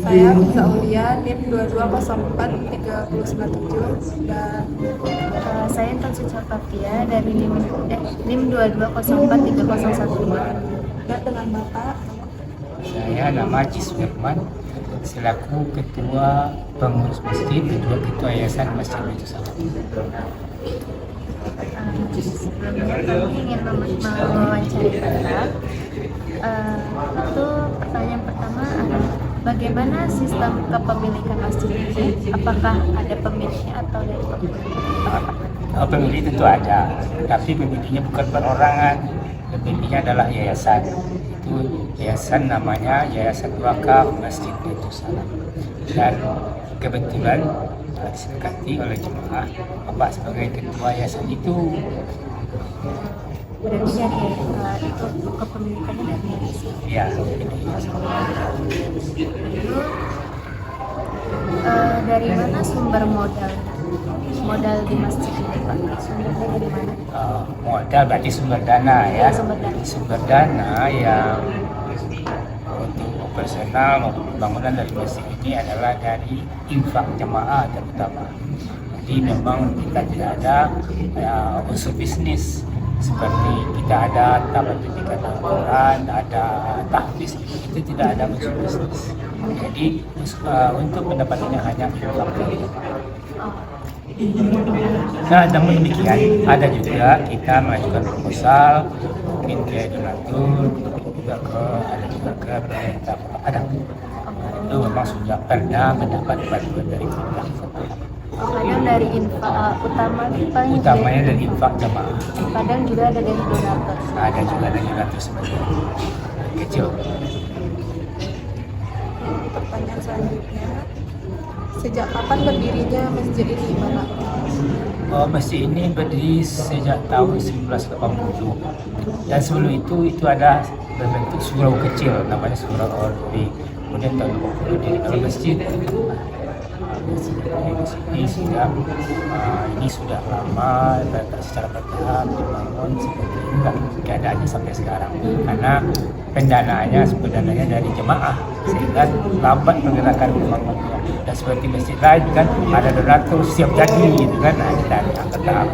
Saya Miza Aulia, NIM 22043997 dan Saya Intan Sucapatia dari NIM 22043015. dan dengan Bapak Saya nama Jis Firman, selaku Ketua Pengurus Masjid, Ketua Yayasan Masjid Baitul Salam. Sebelumnya kami ingin mewawancari Bapak. Itu pertanyaan pertama adalah bagaimana sistem kepemilikan masjid ini? Apakah ada pemiliknya atau dari Pemilik tentu ada, tapi pemiliknya bukan perorangan, pemiliknya adalah yayasan. Itu yayasan namanya Yayasan Wakaf Masjid Baitul Salam. Dan kebetulan disepakati oleh jemaah Bapak sebagai ketua yayasan itu. berarti dari itu kepemilikannya dari yayasan? Ya, itu yayasan. Lalu dari mana sumber modal di masjid ini, Pak? Sumbernya dari mana? Modal berarti sumber dana ya. Sumber dana. Sumber dana yang untuk operasional maupun pembangunan dari masjid ini adalah dari infak jemaah terutama. Jadi memang kita tidak ada unsur bisnis seperti kita ada tabatul Al-Quran, ada tahfiz, itu tidak ada unsur bisnis. Jadi untuk mendapatkannya hanya infak. Nah, namun demikian ada juga kita mengajukan proposal mungkin ke donatur, ada juga ke pemerintah Kota Padang. Itu memang sudah pernah mendapat bantuan dari pemerintah. Kadang dari infak Utamanya dari infak jamaah. kadang juga ada dari donatur. Ada juga dari donatur sebenarnya kecil. pertanyaan selanjutnya, sejak kapan berdirinya masjid ini, Bapak? Masjid ini berdiri sejak tahun 1980 dan sebelum itu ada berbentuk surau kecil namanya Surau Orbi. Kemudian tahun 20 didirikan masjid. Ini sudah lama dan secara bertahap dibangun seperti ini keadaannya sampai sekarang karena pendanaannya sebenarnya dari jemaah sehingga lambat pergerakan pembangunannya. Dan seperti masjid lain kan ada donatur siap jadi gitu kan, kita angkat tahap.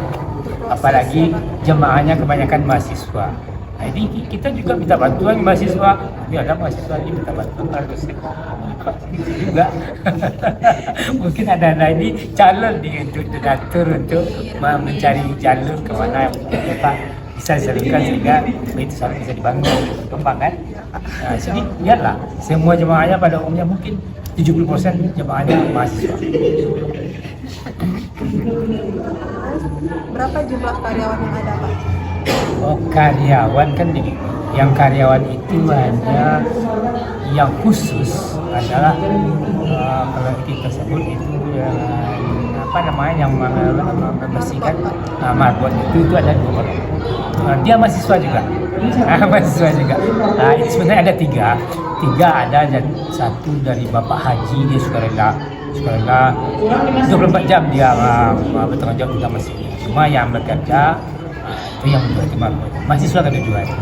Apalagi jemaahnya kebanyakan mahasiswa. Nah, ini kita juga minta bantuan mahasiswa. Ini ada mahasiswa ini minta bantuan harus juga. Mungkin ada ini calon untuk donatur untuk mencari jalur kemana kita bisa disalurkan sehingga itu sampai bisa dibangun berkembang kan. Nah, sini lihatlah semua jemaahnya pada umumnya mungkin 70% jemaahnya mahasiswa. Berapa jumlah karyawan yang ada, Pak? Karyawan kan yang karyawan itu hanya yang khusus adalah kalau kita sebut itu yang membersihkan marbot itu ada 2 orang. Dia mahasiswa juga. Mahasiswa juga. Nah, ini sebenarnya ada 3 ada dan 1 dari Bapak Haji, dia sukarela 24 jam dia bertanggung jawab tentang masjid. Cuma yang bekerja itu yang berarti marbot. Mahasiswa kedua-duanya.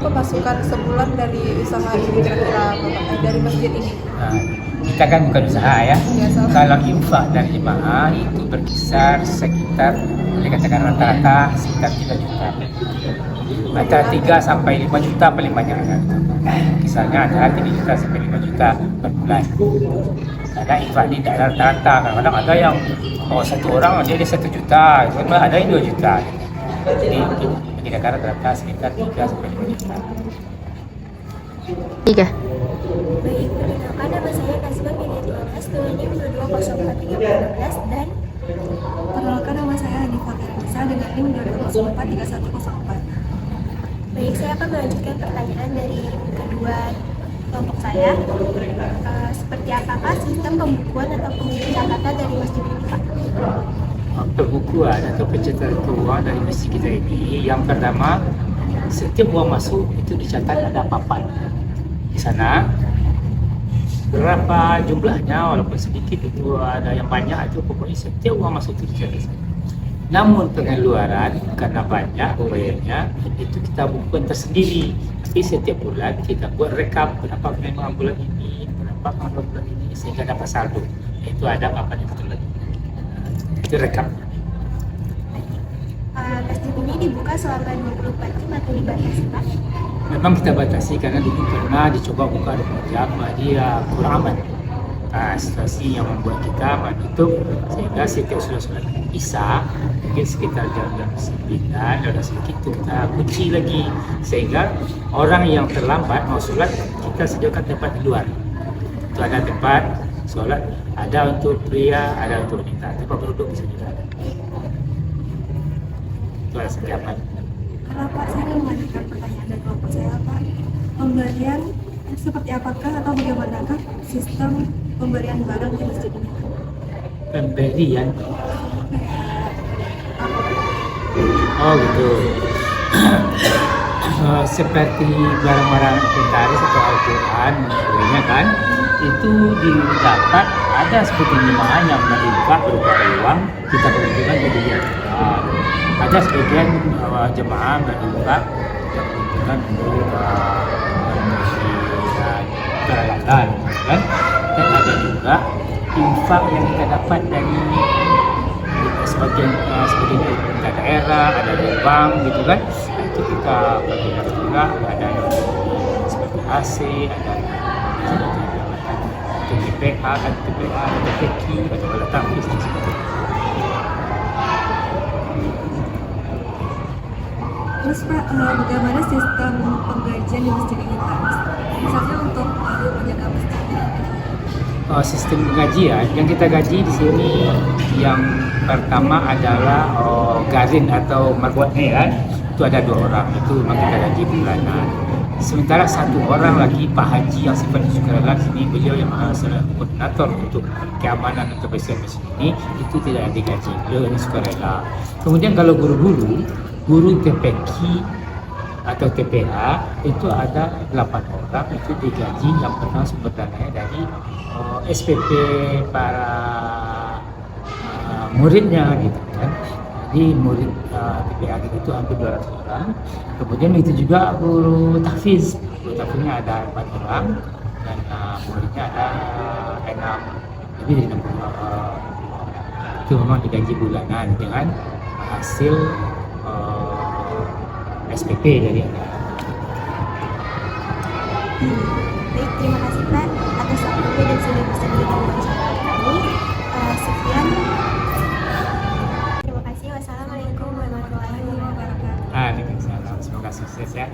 Pemasukan sebulan dari usaha ini kira-kira, Bapak, dari masjid ini? Nah, kita kan bukan usaha ya. Kalau infak dari jemaah itu berkisar sekitar, boleh katakan rata-rata sekitar 3 juta. Antara 3 sampai 5 juta paling banyak kan. Kisarnya antara 3 juta sampai 5 juta per bulan. Karena infak ini tidak rata-rata. Kadang-kadang ada yang 1 orang dia 1 juta, ada yang 2 juta. Jadi kita rata-rata sekitar 3 sampai 5 juta. 3. Baik, perkenalkan nama saya Kasban Binti Anas, NIM 22043016 dan Perkenalkan, nama saya Hanifah Kairunisa dengan NIM 22043104. baik, saya akan melanjutkan pertanyaan dari kedua kelompok saya. Seperti apakah sistem pembukuan atau pencatatan dari masjid ini, Pak? Pembukuan atau pencatatan keuangan dari masjid kita ini, yang pertama setiap uang masuk itu dicatat, ada papan di sana berapa jumlahnya, walaupun sedikit itu ada yang banyak, itu pokoknya setiap uang masuk itu dicatat. Namun pengeluaran karena banyak bayarnya itu kita bukukan tersendiri. Tapi setiap bulan kita buat rekap berapa memang bulan ini, berapa memang bulan ini sehingga dapat saldo. Itu ada apa yang betul lagi. Itu rekap. Masjid ini dibuka selama 24 jam atau dibatasi, Pak? Memang kita batasi karena dulu pernah dicoba buka 24 jam, dia kurang aman. Situasi yang membuat kita menutup sehingga setiap sholat Isya mungkin sekitar jam 9 ada sedikit itu kita kunci lagi sehingga orang yang terlambat mau sholat kita sediakan tempat di luar. Itu ada tempat sholat, ada untuk pria, ada untuk wanita, tempat duduk bisa juga ada. Itu ada sediakan. Kalau Pak, saya ingin mengajukan pertanyaan dari kelompok saya, Pak. Pemberian seperti apakah atau bagaimanakah sistem pemberian barang di masjid ini? Pemberian. Oh gitu. Seperti barang-barang inventaris atau Al-Quran sebagainya kan, itu didapat ada seperti jemaah yang menerima berupa uang kita peruntukkan ke dia. Ada sebagian jemaah menerima kita peruntukkan untuk peralatan kan, dan ada juga infak yang kita dapat dari sebagian pemerintah daerah, ada dari bank gitu kan. Nah, itu kita pergunakan juga, ada yang seperti AC, ada untuk TPA, ada TPA, ada TPQ, ada tapis dan sebagainya. Terus Pak, bagaimana sistem penggajian di masjid ini, Pak? Misalnya untuk menjaga masjid. Sistem pengajian yang kita gaji di sini yang pertama adalah garin atau marwatnya ya, itu ada 2 orang, itu memang kita gaji bulanan. Sementara 1 orang lagi Pak Haji yang sifat sukarela sini, beliau yang koordinator untuk keamanan dan kebersihan masjid ini, itu tidak ada digaji, beliau yang sukarela. Kemudian kalau guru-guru, guru TPQ atau TPA itu ada 8 orang, itu digaji yang pernah sumber dananya dari SPP para muridnya gitu kan. Jadi murid TPA itu hampir 200 orang. Kemudian itu juga guru tahfiz. Guru tahfiznya ada 4 orang dan muridnya ada 6, lebih dari 6 orang. Itu memang digaji bulanan dengan hasil SPP dari Anda. Baik, terima kasih Pak atas waktunya dan sudah bersedia wawancara kami. Sekian. Terima kasih. Wassalamualaikum warahmatullahi wabarakatuh. Waalaikumsalam. Semoga sukses ya.